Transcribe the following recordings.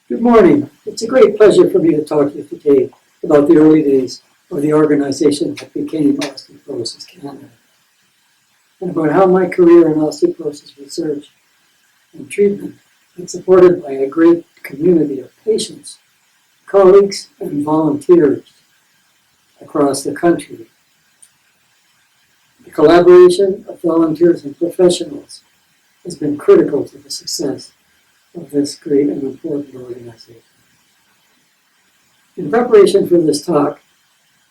Good morning. It's a great pleasure for me to talk to you today about the early days of the organization that became Osteoporosis Canada, and about how my career in osteoporosis research and treatment is supported by a great community of patients, colleagues, and volunteers across the country. The collaboration of volunteers and professionals has been critical to the success of this great and important organization. In preparation for this talk,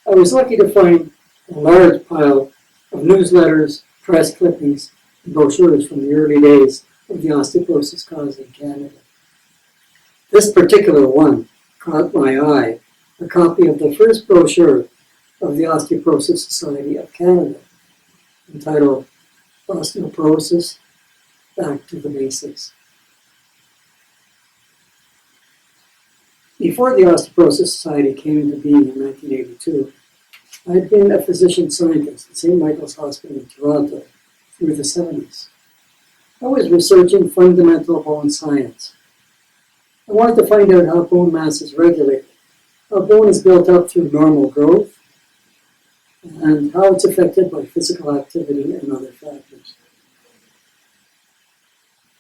I was lucky to find a large pile of newsletters, press clippings, and brochures from the early days of the osteoporosis cause in Canada. This particular one caught my eye, a copy of the first brochure of the Osteoporosis Society of Canada, entitled Osteoporosis, Back to the Basics. Before the Osteoporosis Society came into being in 1982, I had been a physician scientist at St. Michael's Hospital in Toronto through the 70s. I was researching fundamental bone science. I wanted to find out how bone mass is regulated, how bone is built up through normal growth, and how it's affected by physical activity and other factors.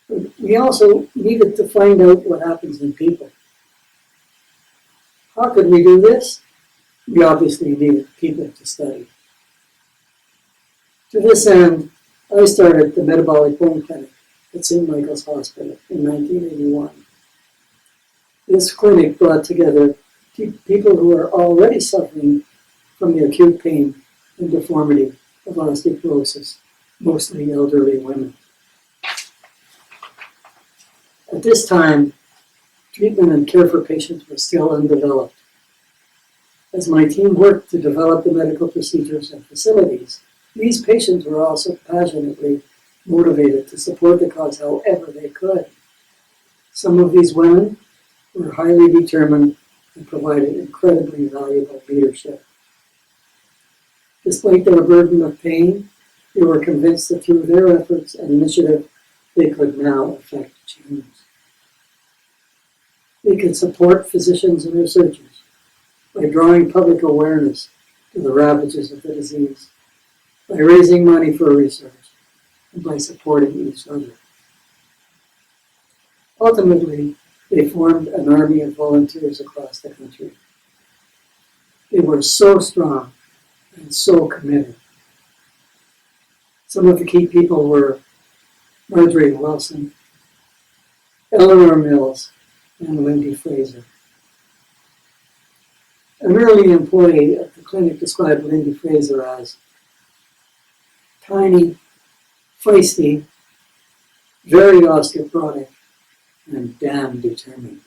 But we also needed to find out what happens in people. How could we do this? We obviously needed people to study. To this end, I started the Metabolic Bone Clinic at St. Michael's Hospital in 1981. This clinic brought together people who are already suffering from the acute pain and deformity of osteoporosis, mostly elderly women. At this time, treatment and care for patients was still undeveloped. As my team worked to develop the medical procedures and facilities, these patients were also passionately motivated to support the cause however they could. Some of these women were highly determined and provided incredibly valuable leadership. Despite their burden of pain, they were convinced that through their efforts and initiative, they could now affect change. They could support physicians and researchers by drawing public awareness to the ravages of the disease, by raising money for research, and by supporting each other. Ultimately, they formed an army of volunteers across the country. They were so strong and so committed. Some of the key people were Marjorie Wilson, Eleanor Mills, and Lindy Fraser. An early employee at the clinic described Lindy Fraser as tiny, feisty, very osteoporotic, and damn determined.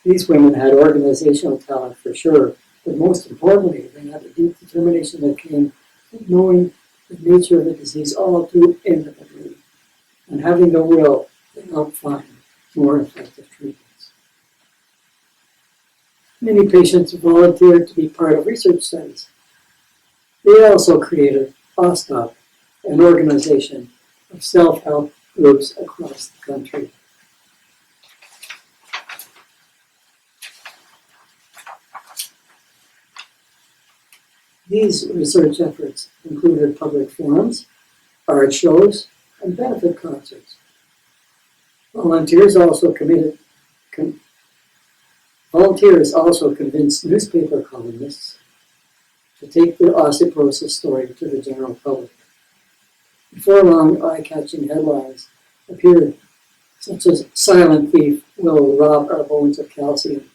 These women had organizational talent for sure, but most importantly, they had a deep determination that came from knowing the nature of the disease all too intimately and having the will to help find more effective treatments. Many patients volunteered to be part of research studies. They also created OSTOP, an organization of self-help groups across the country. These research efforts included public forums, art shows, and benefit concerts. Volunteers also convinced newspaper columnists to take the osteoporosis story to the general public. Before long, eye-catching headlines appeared, such as "Silent Thief will rob our bones of calcium,"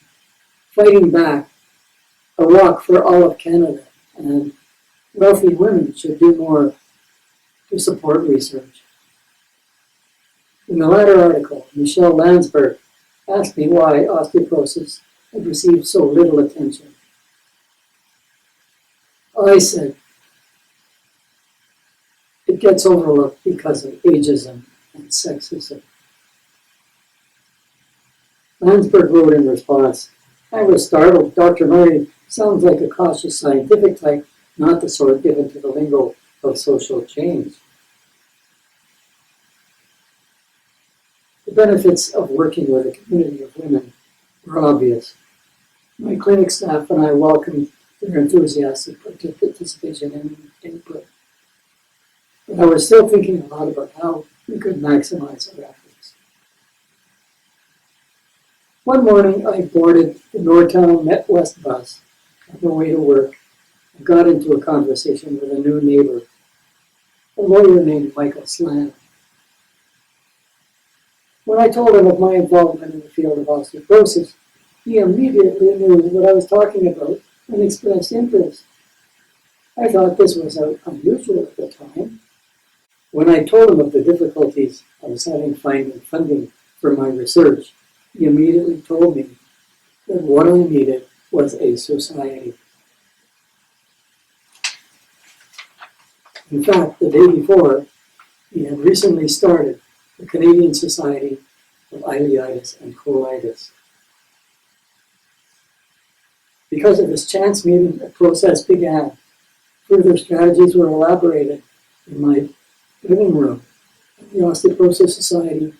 "Fighting Back," "A Walk for All of Canada," and "Wealthy women should do more to support research." In the latter article, Michelle Landsberg asked me why osteoporosis had received so little attention. I said, it gets overlooked because of ageism and sexism. Landsberg wrote in response, "I was startled. Dr. Murray sounds like a cautious scientific type, not the sort given to the lingo of social change." The benefits of working with a community of women were obvious. My clinic staff and I welcomed their enthusiastic participation and input. But I was still thinking a lot about how we could maximize our efforts. One morning, I boarded the Northtown Met West bus on the way to work and got into a conversation with a new neighbor, a lawyer named Michael Slam. When I told him of my involvement in the field of osteoporosis, he immediately knew what I was talking about and expressed interest. I thought this was unusual at the time. When I told him of the difficulties I was having finding funding for my research, he immediately told me that what I needed was a society. In fact, the day before, he had recently started the Canadian Society of Ileitis and Colitis. Because of this chance meeting, the process began. Further strategies were elaborated in my living room. The Osteoporosis Society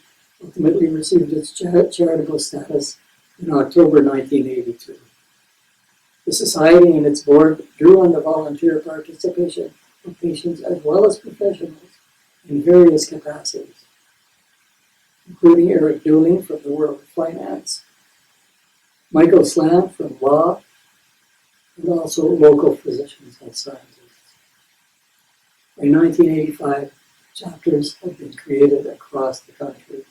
ultimately received its charitable status in October 1982. The Society and its board drew on the volunteer participation of patients as well as professionals in various capacities, including Eric Dooling from the world of finance, Michael Slam from law, and also local physicians and scientists. By 1985, chapters have been created across the country.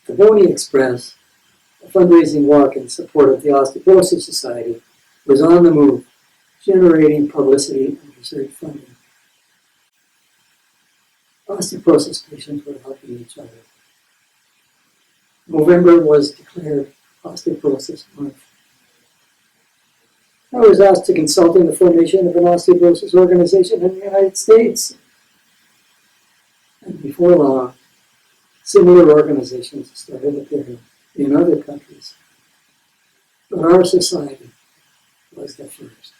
The Pony Express, a fundraising walk in support of the Osteoporosis Society, was on the move, generating publicity and research funding. Osteoporosis patients were helping each other. November was declared Osteoporosis Month. I was asked to consult in the formation of an osteoporosis organization in the United States. And before long, similar organizations started appearing in other countries. But our society was the first.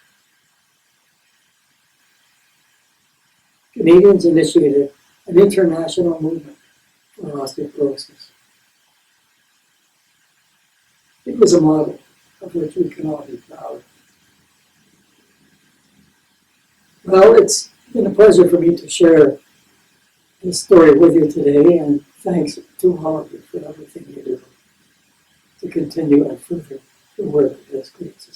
Canadians initiated an international movement for osteoporosis. It was a model of which we can all be proud. Well, it's been a pleasure for me to share this story with you today, and thanks to all of you for everything you do to continue and further the work of this great society.